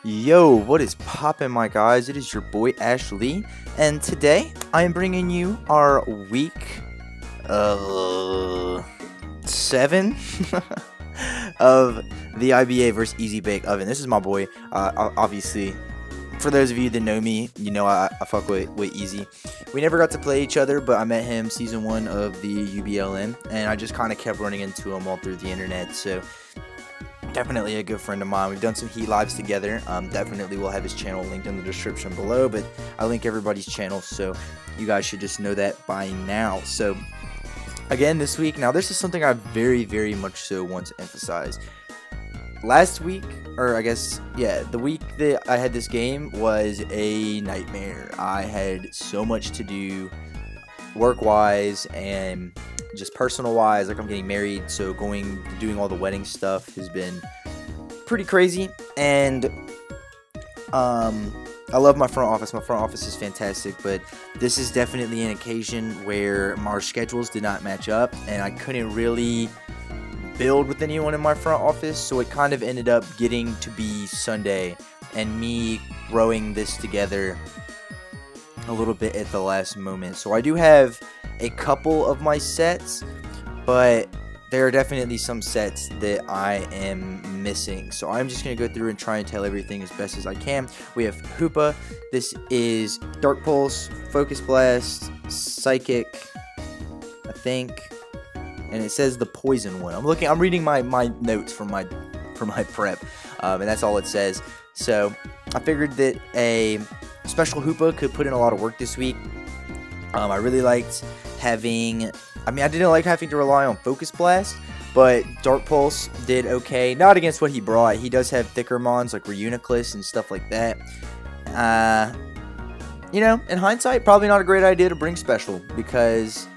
Yo, what is poppin', my guys? It is your boy Ashley, and today I am bringing you our week 7 of the IBA versus EzBakeOven. This is my boy. Obviously, for those of you that know me, you know I fuck with Easy. We never got to play each other, but I met him season 1 of the UBLM, and I just kind of kept running into him all through the internet. So definitely a good friend of mine. We've done some Heat Lives together. Definitely will have his channel linked in the description below, but I link everybody's channel, so you guys should just know that by now. So again, this week, now this is something I very, very much so want to emphasize. Last week, or I guess, yeah, the week that I had this game was a nightmare. I had so much to do work-wise and just personal-wise. Like, I'm getting married, so doing all the wedding stuff has been pretty crazy. And I love my front office. My front office is fantastic, but this is definitely an occasion where our schedules did not match up, and I couldn't really build with anyone in my front office, so it kind of ended up getting to be Sunday and me throwing this together a little bit at the last moment. So I do have a couple of my sets, but there are definitely some sets that I am missing. So I'm just going to go through and try and tell everything as best as I can. We have Hoopa. This is Dark Pulse, Focus Blast, Psychic, I think, and it says the poison one. I'm reading my notes from my prep, and that's all it says. So I figured that a special Hoopa could put in a lot of work this week. I really liked having, I didn't like having to rely on Focus Blast, but Dark Pulse did okay. Not against what he brought. He does have thicker mons like Reuniclus and stuff like that. You know, in hindsight, probably not a great idea to bring special, because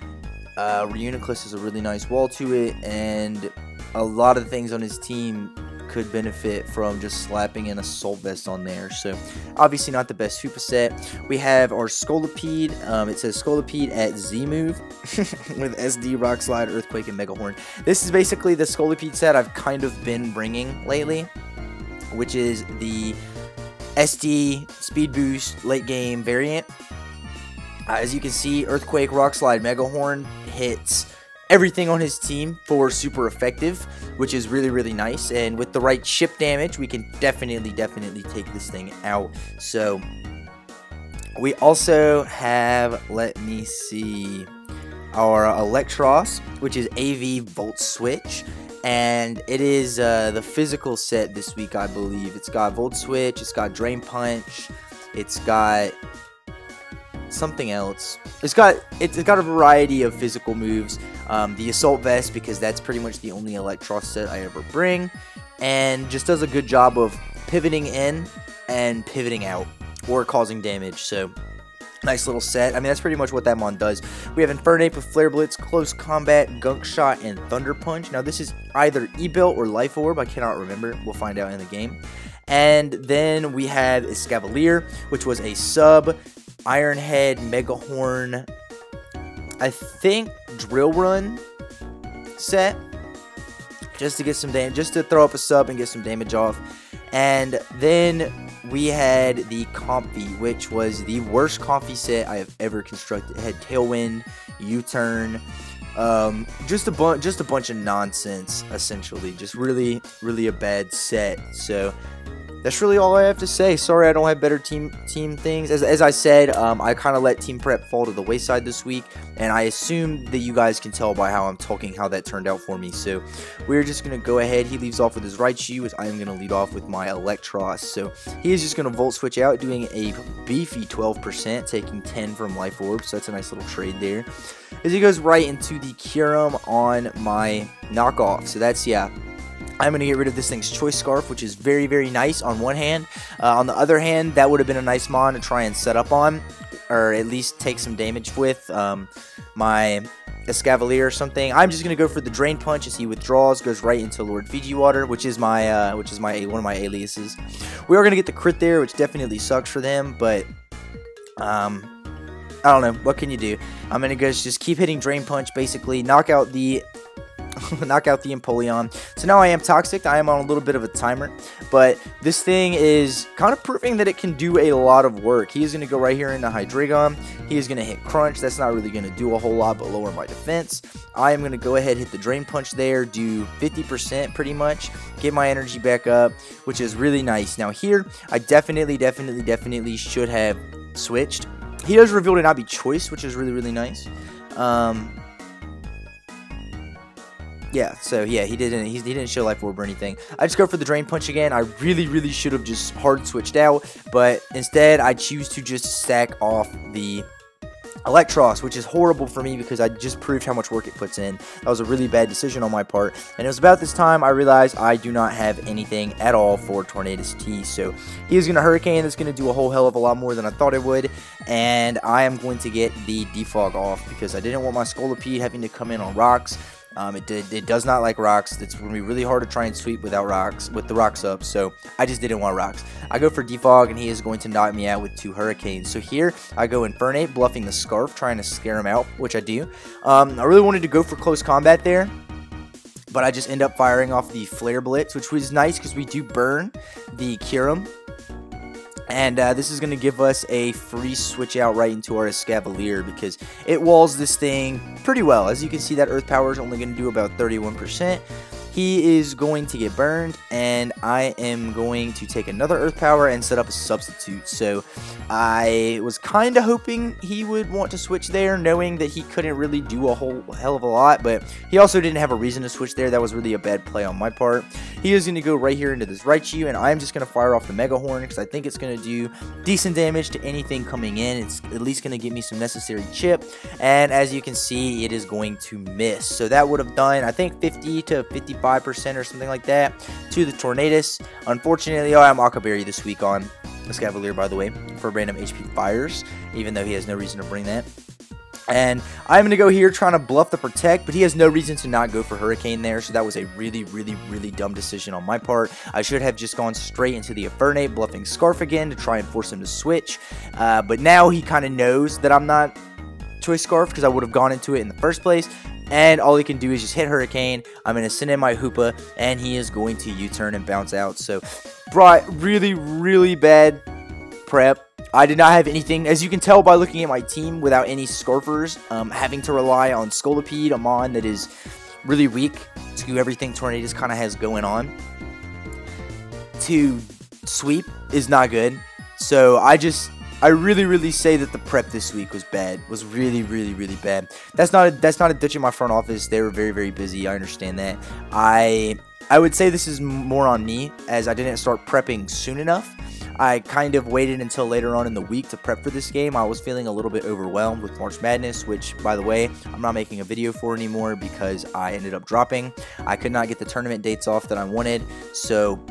Reuniclus is a really nice wall to it, and a lot of things on his team could benefit from just slapping an Assault Vest on there. So obviously not the best Hoopa set. We have our Scolipede. It says Scolipede at Z move with SD, Rock Slide, Earthquake, and Mega Horn. This is basically the Scolipede set I've kind of been bringing lately, which is the SD Speed Boost late game variant. As you can see, Earthquake, Rock Slide, Mega Horn hits everything on his team for super effective, which is really, really nice. And with the right chip damage, we can definitely take this thing out. So we also have, let me see, our Electros, which is AV Volt Switch. And it is the physical set this week, I believe. It's got Volt Switch, it's got Drain Punch, it's got something else. It's got a variety of physical moves. The Assault Vest, because that's pretty much the only Electros set I ever bring, and just does a good job of pivoting in and pivoting out or causing damage. So nice little set. That's pretty much what that mon does. We have Infernape with Flare Blitz, Close Combat, Gunk Shot, and Thunder Punch. Now this is either E-Belt or Life Orb. I cannot remember. We'll find out in the game. And then we had Escavalier, which was a sub Iron Head, Mega Horn, I think Drill Run set, just to get some damage, just to throw up a sub and get some damage off. And then we had the Comfy, which was the worst Comfy set I have ever constructed. It had Tailwind, U-Turn, just a bunch of nonsense, essentially. Just really, really a bad set. So that's really all I have to say. Sorry I don't have better team things. As I said, I kind of let team prep fall to the wayside this week, and I assume that you guys can tell by how I'm talking how that turned out for me. So we're just going to go ahead. He leaves off with his Raichu, as I am going to lead off with my Electros. So he is just going to Volt Switch out, doing a beefy 12%, taking 10 from Life Orb. So that's a nice little trade there, as he goes right into the Kyurem on my knockoff. So that's, yeah, I'm going to get rid of this thing's Choice Scarf, which is very, very nice on one hand. On the other hand, that would have been a nice mon to try and set up on, or at least take some damage with my Escavalier or something. I'm just going to go for the Drain Punch as he withdraws, goes right into Lord Fiji Water, which is my one of my aliases. We are going to get the crit there, which definitely sucks for them, but I don't know. What can you do? I'm going to just keep hitting Drain Punch, basically knock out the knock out the Empoleon. So now I am Toxic. I am on a little bit of a timer, but this thing is kind of proving that it can do a lot of work. He is going to go right here into Hydreigon. He is going to hit Crunch. That's not really going to do a whole lot, but lower my defense. I am going to go ahead, hit the Drain Punch there, do 50% pretty much, get my energy back up, which is really nice. Now here, I definitely should have switched. He does reveal to not be Choice, which is really nice. Yeah, so yeah, he didn't show Life Orb or anything. I just go for the Drain Punch again. I really should have just hard switched out, but instead I choose to just stack off the Electros, which is horrible for me because I just proved how much work it puts in. That was a really bad decision on my part, and it was about this time I realized I do not have anything at all for Tornadus T. So he is going to Hurricane. That's going to do a whole hell of a lot more than I thought it would, and I am going to get the Defog off because I didn't want my Scolipede having to come in on rocks. It does not like rocks. It's going to be really hard to try and sweep without rocks, with the rocks up, so I just didn't want rocks. I go for Defog, and he is going to knock me out with 2 Hurricanes. So here, I go Infernape, bluffing the Scarf, trying to scare him out, which I do. I really wanted to go for close combat there, but I just end up firing off the Flare Blitz, which was nice because we do burn the Kyurem. And this is going to give us a free switch out right into our Escavalier because it walls this thing pretty well. As you can see, that Earth Power is only going to do about 31%. He is going to get burned, and I am going to take another Earth Power and set up a substitute. So I was kind of hoping he would want to switch there, knowing that he couldn't really do a whole hell of a lot, but he also didn't have a reason to switch there. That was really a bad play on my part. He is going to go right here into this Raichu, and I'm just going to fire off the Mega Horn because I think it's going to do decent damage to anything coming in. It's at least going to give me some necessary chip, and as you can see, it is going to miss. So that would have done, I think, 50 to 55% or something like that to the Tornadus. Unfortunately, I'm Akaberry this week on Escavalier, by the way, for random HP fires, even though he has no reason to bring that. And I'm going to go here trying to bluff the Protect, but he has no reason to not go for Hurricane there, so that was a really dumb decision on my part. I should have just gone straight into the Infernape, bluffing Scarf again to try and force him to switch, but now he kind of knows that I'm not Choice Scarf because I would have gone into it in the first place. And all he can do is just hit Hurricane. I'm going to send in my Hoopa, and he is going to U-turn and bounce out. So, brought really bad prep. I did not have anything, as you can tell by looking at my team, without any Scarfers. Having to rely on Scolipede, a mon that is really weak to everything Tornadus kind of has going on. To sweep is not good. So, I really say that the prep this week was bad. Was really bad. That's not a ditch in my front office. They were very busy. I understand that. I would say this is more on me, as I didn't start prepping soon enough. I kind of waited until later on in the week to prep for this game. I was feeling a little bit overwhelmed with March Madness, which, by the way, I'm not making a video for anymore because I ended up dropping. I could not get the tournament dates off that I wanted, so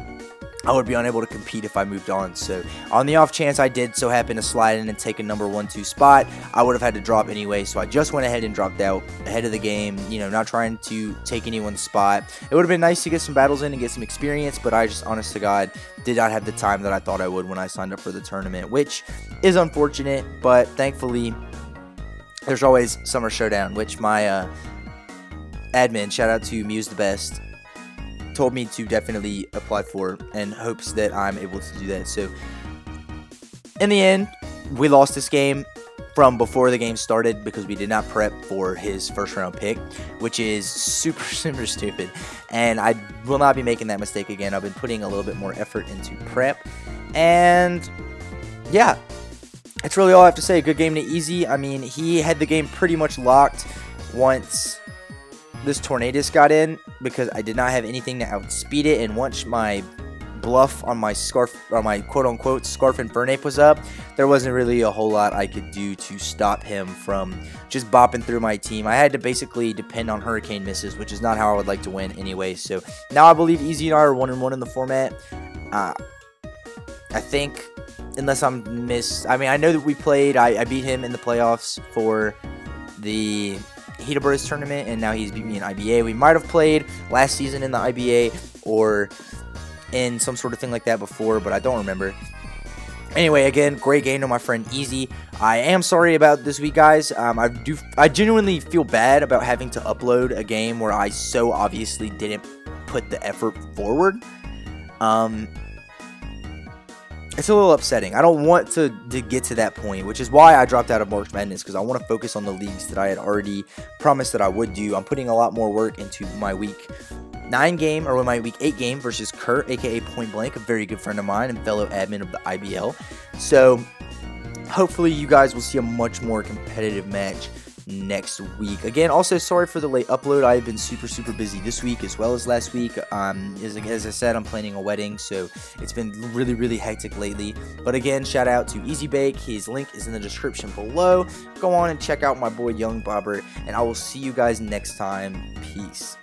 I would be unable to compete if I moved on. So on the off chance I did so happen to slide in and take a number 1-2 spot, I would have had to drop anyway. So I just went ahead and dropped out ahead of the game, you know, not trying to take anyone's spot. It would have been nice to get some battles in and get some experience, but I just, honest to God, did not have the time that I thought I would when I signed up for the tournament, which is unfortunate, but thankfully there's always Summer Showdown, which my admin, shout out to Muse the Best, told me to definitely apply for, and hopes that I'm able to do that. So in the end, we lost this game from before the game started because we did not prep for his first round pick, which is super stupid, and I will not be making that mistake again. I've been putting a little bit more effort into prep, and yeah, that's really all I have to say. Good game to Easy. I mean, he had the game pretty much locked once this Tornadus got in because I did not have anything to outspeed it, and once my bluff on my Scarf, or my quote-unquote Scarf Infernape was up, there wasn't really a whole lot I could do to stop him from just bopping through my team. I had to basically depend on Hurricane misses, which is not how I would like to win anyway. So now I believe Easy and I are 1-1 in the format. I think, unless I'm I mean, I know that we played, I beat him in the playoffs for the Heaterburst tournament, and now he's beat me in IBA. We might have played last season in the IBA or in some sort of thing like that before, but I don't remember. Anyway, again, great game to my friend Easy. I am sorry about this week, guys. I genuinely feel bad about having to upload a game where I so obviously didn't put the effort forward. It's a little upsetting. I don't want to get to that point, which is why I dropped out of March Madness, because I want to focus on the leagues that I had already promised that I would do. I'm putting a lot more work into my week 9 game, or my week 8 game versus Kurt, aka Pointblanke, a very good friend of mine and fellow admin of the IBL. So hopefully you guys will see a much more competitive match next week. Again, also sorry for the late upload. I've been super busy this week as well as last week. As I said, I'm planning a wedding, so it's been really hectic lately. But again, shout out to EzBake. His link is in the description below. Go on and check out my boy Young Bobber, and I will see you guys next time. Peace.